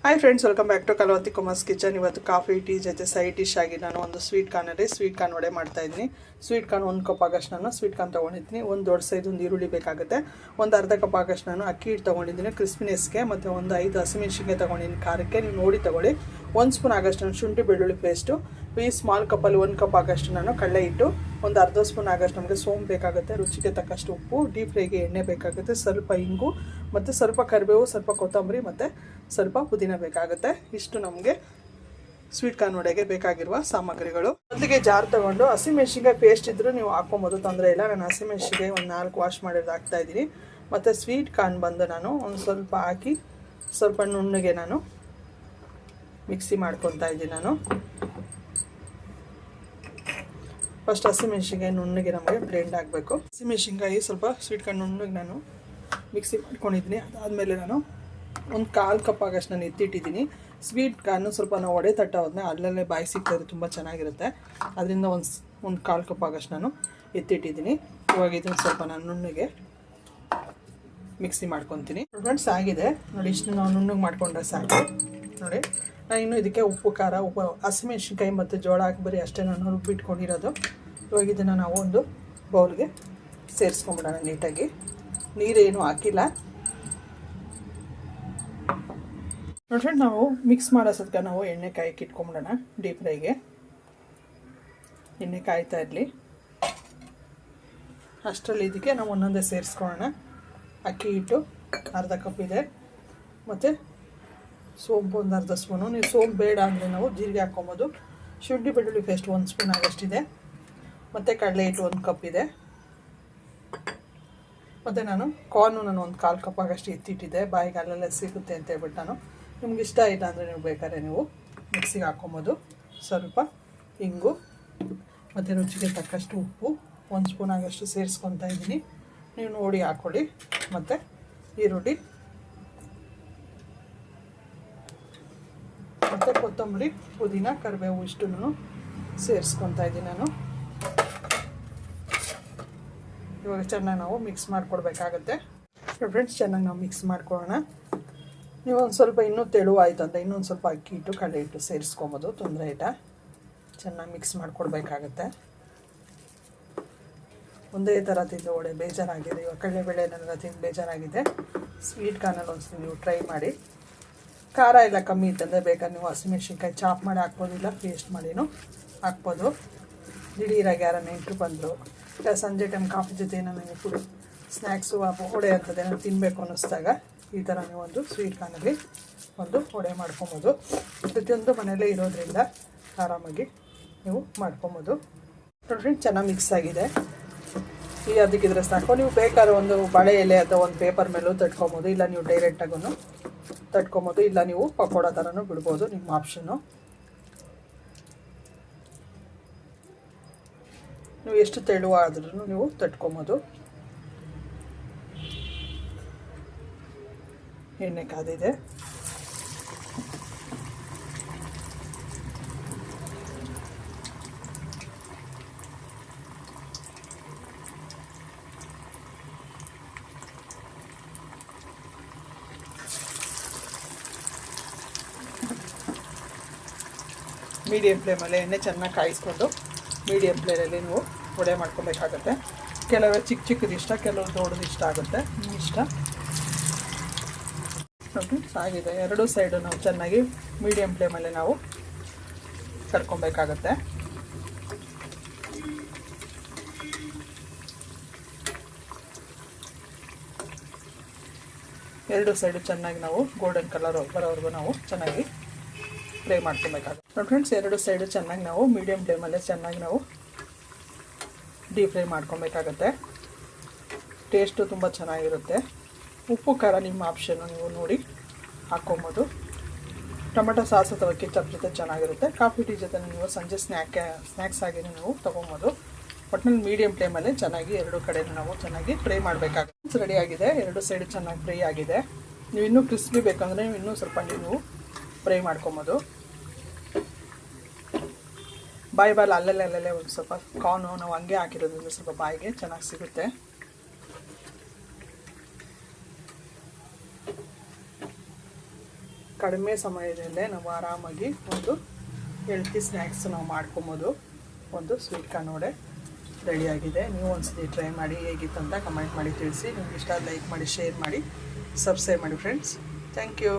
Hi friends, welcome back to Kalavati Kumar's kitchen. ಇವತ್ತು coffee tea ಜೊತೆ side dish ಆಗಿ ನಾನು ಒಂದು ಸ್ವೀಟ್ ಕಾರ್ನ್ ವಡೆ ಮಾಡ್ತಾ ಇದ್ದೀನಿ. ಸ್ವೀಟ್ ಕಾರ್ನ್ 1 ಕಪ್ ಆಗಷ್ಟು ನಾನು ಸ್ವೀಟ್ ಕಾರ್ನ್ ತೊಗೊಂಡಿದ್ದೀನಿ. ಒಂದು ದೊಡ್ಡ ಸೈಜ್ ಒಂದು ಈರುಳ್ಳಿ ಬೇಕಾಗುತ್ತೆ. ಒಂದು ಅರ್ಧ ಕಪ್ ಆಗಷ್ಟು ನಾನು ಅಕ್ಕಿ ಹಿಟ್ಟು ತೊಗೊಂಡಿದ್ದೀನಿ ಕ್ರಿಸ್ಪಿನೆಸ್ಗೆ. ಮತ್ತು ಒಂದು 5 ಹಸಿಮೆಣಸಿನ್ಕಾಯಿ ತೊಗೊಂಡಿದ್ದೀನಿ ಖಾರಕ್ಕೆ, ನೀವು ನೋಡಿ ತೊಗೊಳ್ಳಿ. 1 ಸ್ಪೂನ್ ಆಗಷ್ಟು ನಾನು ಶುಂಠಿ ಬೆಳ್ಳುಳ್ಳಿ ಪೇಸ್ಟು. ಈ ಸ್ಮಾಲ್ ಕಪ್ಪಲ್ಲಿ 1 ಕಪ್ ಆಗಷ್ಟು ನಾನು ಕಡಲೆ ಹಿಟ್ಟು. ಒಂದು ಅರ್ಧ ಸ್ಪೂನ್ ಆಗಷ್ಟು ನಮಗೆ ಸೋಂಪು ಬೇಕಾಗುತ್ತೆ. ರುಚಿಗೆ ತಕ್ಕಷ್ಟು ಉಪ್ಪು, ಡೀಪ್ ಫ್ರೈಗೆ ಎಣ್ಣೆ ಬೇಕಾಗುತ್ತೆ, ಸ್ವಲ್ಪ ಇಂಗು ಮತ್ತು ಸ್ವಲ್ಪ ಕರಿಬೇವು, ಸ್ವಲ್ಪ ಕೊತ್ತಂಬರಿ ಮತ್ತು ಸ್ವಲ್ಪ ಪುದೀನ ಬೇಕಾಗುತ್ತೆ. ಇಷ್ಟು ನಮಗೆ ಸ್ವೀಟ್ ಕಾರ್ನ್ ವಡೆಗೆ ಬೇಕಾಗಿರುವ ಸಾಮಗ್ರಿಗಳು. ಮೊದಲಿಗೆ ಜಾರ್ ತೊಗೊಂಡು ಹಸಿಮೆಣಸಿನ್ಕಾಯಿ ಪೇಸ್ಟ್ ಇದ್ದರೂ ನೀವು ಹಾಕ್ಕೊಬೋದು, ತೊಂದರೆ ಇಲ್ಲ. ನಾನು ಹಸಿಮೆಣಸಿನ್ಕಾಯಿ ಒಂದು 4 ವಾಶ್ ಮಾಡಿರೋದು ಹಾಕ್ತಾಯಿದ್ದೀನಿ. ಮತ್ತು ಸ್ವೀಟ್ ಕಾರ್ನ್ ಬಂದು ನಾನು ಒಂದು ಸ್ವಲ್ಪ ಹಾಕಿ ಸ್ವಲ್ಪ ನುಣ್ಣಗೆ ನಾನು ಮಿಕ್ಸಿ ಮಾಡ್ಕೊತಾ ಇದ್ದೀನಿ. ನಾನು ಫಸ್ಟ್ ಹಸಿಮೆಣಸಿನ್ಕಾಯಿ ನುಣ್ಣಗೆ ನಮಗೆ ಬ್ಲೆಂಡ್ ಆಗಬೇಕು. ಹಸಿಮೆಣಸಿನ್ಕಾಯಿ ಸ್ವಲ್ಪ ಸ್ವೀಟ್ ಕಾರ್ನ್ ನುಣ್ಣಗೆ ನಾನು ಮಿಕ್ಸಿ ಮಾಡ್ಕೊಂಡಿದ್ದೀನಿ. ಅದಾದಮೇಲೆ ನಾನು ಒಂದು 1/4 ಕಪ್ ಆಗಷ್ಟು ನಾನು ಎತ್ತಿಟ್ಟಿದ್ದೀನಿ. ಸ್ವೀಟ್ ಕಾರ್ನು ಸ್ವಲ್ಪ ನಾವು ವಡೆ ತಟ್ಟೋದನ್ನ ಅಲ್ಲಲ್ಲೇ ಬಾಯಿ ಸಿಗ್ತಾಯಿದ್ರೆ ತುಂಬ ಚೆನ್ನಾಗಿರುತ್ತೆ. ಅದರಿಂದ ಒಂದು 1/4 ಕಪ್ ಆಗಷ್ಟು ನಾನು ಎತ್ತಿಟ್ಟಿದ್ದೀನಿ. ಇವಾಗ ಇದನ್ನು ಸ್ವಲ್ಪ ನಾನು ನುಣ್ಣಗೆ ಮಿಕ್ಸಿ ಮಾಡ್ಕೊತೀನಿ. ಫ್ರೆಂಡ್ಸ್ ಆಗಿದೆ ನೋಡಿ, ಇಷ್ಟು ನಾವು ನುಣ್ಣಗೆ ಮಾಡ್ಕೊಂಡ್ರೆ ಸಾಕು. ನೋಡಿ, ನಾನು ಇನ್ನೂ ಇದಕ್ಕೆ ಉಪ್ಪು, ಖಾರ, ಹಸಿಮೆಣಸಿನ್ಕಾಯಿ ಮತ್ತು ಜೋಳ ಹಾಕಿ ಬರೀ ಅಷ್ಟೇ ನಾನು ರುಬ್ಬಿಟ್ಕೊಂಡಿರೋದು. ಇವಾಗ ಇದನ್ನು ನಾವು ಒಂದು ಬೌಲ್ಗೆ ಸೇರಿಸ್ಕೊಂಬಿಡೋಣ ನೀಟಾಗಿ. ನೀರೇನು ಹಾಕಿಲ್ಲ ನೋಡಿ ಫ್ರೆಂಡ್. ನಾವು ಮಿಕ್ಸ್ ಮಾಡೋ ಸದ್ಕ ನಾವು ಎಣ್ಣೆ ಕಾಯಕ್ಕೆ ಇಟ್ಕೊಂಬಿಡೋಣ. ಡೀಪ್ ಫ್ರೈಗೆ ಎಣ್ಣೆ ಕಾಯ್ತಾ ಇರಲಿ. ಅಷ್ಟರಲ್ಲಿ ಇದಕ್ಕೆ ನಾವು ಒಂದೊಂದೇ ಸೇರಿಸ್ಕೊಳ್ಳೋಣ. ಅಕ್ಕಿ ಹಿಟ್ಟು ಅರ್ಧ ಕಪ್ ಇದೆ, ಮತ್ತು ಸೋಂಪು ಒಂದು ಅರ್ಧ ಸ್ಪೂನು. ನೀವು ಸೋಂಪು ಬೇಡ ಅಂದರೆ ನಾವು ಜೀರಿಗೆ ಹಾಕ್ಕೊಬೋದು. ಶುಂಠಿ ಬೆಳ್ಳುಳ್ಳಿ ಪೇಸ್ಟ್ 1 ಸ್ಪೂನ್ ಆಗಷ್ಟಿದೆ, ಮತ್ತು ಕಡಲೆ ಹಿಟ್ಟು 1 ಕಪ್ ಇದೆ. ಮತ್ತು ನಾನು ಕಾರ್ನು ನಾನು ಒಂದು 1/4 ಕಪ್ ಆಗಷ್ಟು ಎತ್ತಿಟ್ಟಿದ್ದೆ, ಬಾಯಿಗೆ ಅಲ್ಲೆಲ್ಲ ಸಿಗುತ್ತೆ ಅಂತ ಹೇಳ್ಬಿಟ್ಟು ನಾನು. ನಿಮ್ಗೆ ಇಷ್ಟ ಇಲ್ಲ ಅಂದರೆ ನೀವು ಬೇಕಾದ್ರೆ ನೀವು ಮಿಕ್ಸಿಗೆ ಹಾಕ್ಕೊಬೋದು. ಸ್ವಲ್ಪ ಇಂಗು ಮತ್ತು ರುಚಿಗೆ ತಕ್ಕಷ್ಟು ಉಪ್ಪು 1 ಸ್ಪೂನ್ ಆಗಷ್ಟು ಸೇರಿಸ್ಕೊತಾ ಇದ್ದೀನಿ. ನೀವು ನೋಡಿ ಹಾಕ್ಕೊಳ್ಳಿ. ಮತ್ತು ಈರುಳ್ಳಿ ಮತ್ತು ಕೊತ್ತಂಬರಿ, ಪುದೀನ, ಕರಿಬೇವು ಇಷ್ಟನ್ನು ಸೇರಿಸ್ಕೊತಾ ಇದ್ದೀನಿ ನಾನು. ಇವಾಗ ಚೆನ್ನಾಗಿ ನಾವು ಮಿಕ್ಸ್ ಮಾಡಿಕೊಡ್ಬೇಕಾಗತ್ತೆ ಫ್ರೆಂಡ್ಸ್. ಚೆನ್ನಾಗಿ ನಾವು ಮಿಕ್ಸ್ ಮಾಡ್ಕೊಳ್ಳೋಣ. ನೀವು ಒಂದು ಸ್ವಲ್ಪ ಇನ್ನೂ ತೆಳುವಾಯಿತು ಅಂದರೆ ಇನ್ನೊಂದು ಸ್ವಲ್ಪ ಅಕ್ಕಿ ಹಿಟ್ಟು, ಕಡಲೆ ಹಿಟ್ಟು ಸೇರಿಸ್ಕೊಬೋದು, ತೊಂದರೆ ಇಲ್ಲ. ಚೆನ್ನಾಗಿ ಮಿಕ್ಸ್ ಮಾಡಿಕೊಡ್ಬೇಕಾಗತ್ತೆ. ಒಂದೇ ಥರ ತಿಂದು ವಡೆ ಬೇಜಾರಾಗಿದೆ. ಇವಾಗ ಕಡಲೆಬೇಳೆನೆಲ್ಲ ತಿಂದು ಬೇಜಾರಾಗಿದೆ. ಸ್ವೀಟ್ ಕಾರ್ನಲ್ಲಿ ಒಂದ್ಸಲ ನೀವು ಟ್ರೈ ಮಾಡಿ. ಖಾರ ಎಲ್ಲ ಕಮ್ಮಿ ಇತ್ತಂದರೆ ಬೇಕಾದ್ರೆ ನೀವು ಹಸಿಮೆಣಸಿನ್ಕಾಯಿ ಚಾಪ್ ಮಾಡಿ ಹಾಕ್ಬೋದು, ಇಲ್ಲ ಪೇಸ್ಟ್ ಮಾಡಿನೂ ಹಾಕ್ಬೋದು. ದಿಢೀರಾಗಿ ಯಾರ ನೆಂಟರು ಬಂದರು, ಇಲ್ಲ ಸಂಜೆ ಟೈಮ್ ಕಾಫಿ ಜೊತೆ ನನಗೆ ಫುಡ್ ಸ್ನ್ಯಾಕ್ಸು ವಡೆ ಅಂತದೇನೋ ತಿನ್ನಬೇಕು ಅನ್ನಿಸ್ದಾಗ ಈ ಥರ ನೀವು ಒಂದು ಸ್ವೀಟ್ ಕಾರ್ನಲ್ಲಿ ಒಂದು ವಡೆ ಮಾಡ್ಕೊಬೋದು. ಪ್ರತಿಯೊಂದು ಮನೆಯಲ್ಲೇ ಇರೋದ್ರಿಂದ ಆರಾಮಾಗಿ ನೀವು ಮಾಡ್ಕೊಬೋದು. ನೋಡಿ, ಚೆನ್ನಾಗಿ ಮಿಕ್ಸ್ ಆಗಿದೆ. ಈಗ ಅದಕ್ಕಿದ್ರೆ ಸಾಕು. ನೀವು ಬೇಕಾದ್ರೆ ಒಂದು ಬಾಳೆ ಎಲೆ ಅಥವಾ ಒಂದು ಪೇಪರ್ ಮೇಲೂ ತಟ್ಕೊಬೋದು, ಇಲ್ಲ ನೀವು ಡೈರೆಕ್ಟಾಗೂ ತಟ್ಕೊಬೋದು, ಇಲ್ಲ ನೀವು ಪಕೋಡ ಥರನೂ ಬಿಡ್ಬೋದು, ನಿಮ್ಮ ಆಪ್ಷನ್ನು. ನೀವು ಎಷ್ಟು ತೆಳುವಾದ್ರೂ ನೀವು ತಟ್ಕೊಬೋದು. ಎಣ್ಣೆ ಕಾದಿದೆ. ಮೀಡಿಯಮ್ ಫ್ಲೇಮಲ್ಲಿ ಎಣ್ಣೆ ಚೆನ್ನಾಗಿ ಕಾಯಿಸ್ಕೊಂಡು ಮೀಡಿಯಮ್ ಫ್ಲೇಮಲ್ಲಿ ನೀವು ವಡೆ ಮಾಡ್ಕೊಬೇಕಾಗತ್ತೆ. ಕೆಲವರು ಚಿಕ್ಕ ಚಿಕ್ಕದು ಇಷ್ಟ, ಕೆಲವರು ದೊಡ್ಡದು ಇಷ್ಟ ಆಗುತ್ತೆ, ನಿಮ್ಮ ಇಷ್ಟ. ನೋಡಿ, ಆಗಿದೆ. ಎರಡೂ ಸೈಡು ನಾವು ಚೆನ್ನಾಗಿ ಮೀಡಿಯಮ್ ಫ್ಲೇಮಲ್ಲಿ ನಾವು ಕರ್ಕೊಬೇಕಾಗತ್ತೆ. ಎರಡೂ ಸೈಡು ಚೆನ್ನಾಗಿ ನಾವು ಗೋಲ್ಡನ್ ಕಲರ್ ಬರೋವರೆಗೂ ನಾವು ಚೆನ್ನಾಗಿ ಫ್ರೈ ಮಾಡ್ಕೊಬೇಕಾಗುತ್ತೆ. ನೋಡಿ ಫ್ರೆಂಡ್ಸ್, ಎರಡು ಸೈಡು ಚೆನ್ನಾಗಿ ನಾವು ಮೀಡಿಯಮ್ ಫ್ಲೇಮಲ್ಲೇ ಚೆನ್ನಾಗಿ ನಾವು ಡೀಪ್ ಫ್ರೈ ಮಾಡ್ಕೊಬೇಕಾಗತ್ತೆ. ಟೇಸ್ಟು ತುಂಬ ಚೆನ್ನಾಗಿರುತ್ತೆ. ಉಪ್ಪು, ಖಾರ ನಿಮ್ಮ ಆಪ್ಷನ್ನು, ನೀವು ನೋಡಿ ಹಾಕ್ಕೊಬೋದು. ಟೊಮೆಟೊ ಸಾಸ್ ಅಥವಾ ಕೆಚಪ್ ಜೊತೆ ಚೆನ್ನಾಗಿರುತ್ತೆ. ಕಾಫಿ ಟೀ ಜೊತೆ ನೀವು ಸಂಜೆ ಸ್ನ್ಯಾಕ್ಸ್ ಆಗಿ ನೀವು ತೊಗೊಬೋದು. ಒಟ್ಟಿನಲ್ಲಿ ಮೀಡಿಯಮ್ ಫ್ಲೇಮಲ್ಲೇ ಚೆನ್ನಾಗಿ ಎರಡು ಕಡೆ ನಾವು ಚೆನ್ನಾಗಿ ಫ್ರೈ ಮಾಡಬೇಕಾಗುತ್ತೆ. ರೆಡಿ ಆಗಿದೆ. ಎರಡು ಸೈಡು ಚೆನ್ನಾಗಿ ಫ್ರೈ ಆಗಿದೆ. ನೀವು ಇನ್ನೂ ಕ್ರಿಸ್ಪಿ ಬೇಕಂದರೆ ನೀವು ಇನ್ನೂ ಸ್ವಲ್ಪ ನೀವು ಫ್ರೈ ಮಾಡ್ಕೊಬೋದು. ಬಾಯಿ ಅಲ್ಲಲ್ಲೇ ಒಂದು ಸ್ವಲ್ಪ ಕಾರ್ನು ನಾವು ಹಂಗೆ ಹಾಕಿರೋದ್ರಿಂದ ಸ್ವಲ್ಪ ಬಾಯಿಗೆ ಚೆನ್ನಾಗಿ ಸಿಗುತ್ತೆ. ಕಡಿಮೆ ಸಮಯದಲ್ಲೇ ನಾವು ಆರಾಮಾಗಿ ಒಂದು ಹೆಲ್ತಿ ಸ್ನ್ಯಾಕ್ಸ್ ನಾವು ಮಾಡ್ಕೊಬೋದು. ಒಂದು ಸ್ವೀಟ್ ಕಾರ್ನ್ ವಡೆ ರೆಡಿಯಾಗಿದೆ. ನೀವು ಒಂದ್ಸತಿ ಟ್ರೈ ಮಾಡಿ, ಹೇಗಿತ್ತು ಅಂತ ಕಮೆಂಟ್ ಮಾಡಿ ತಿಳಿಸಿ. ನಿಮ್ಗೆ ಇಷ್ಟ ಲೈಕ್ ಮಾಡಿ, ಶೇರ್ ಮಾಡಿ, ಸಬ್ಸ್ಕ್ರೈಬ್ ಮಾಡಿ ಫ್ರೆಂಡ್ಸ್. Thank you.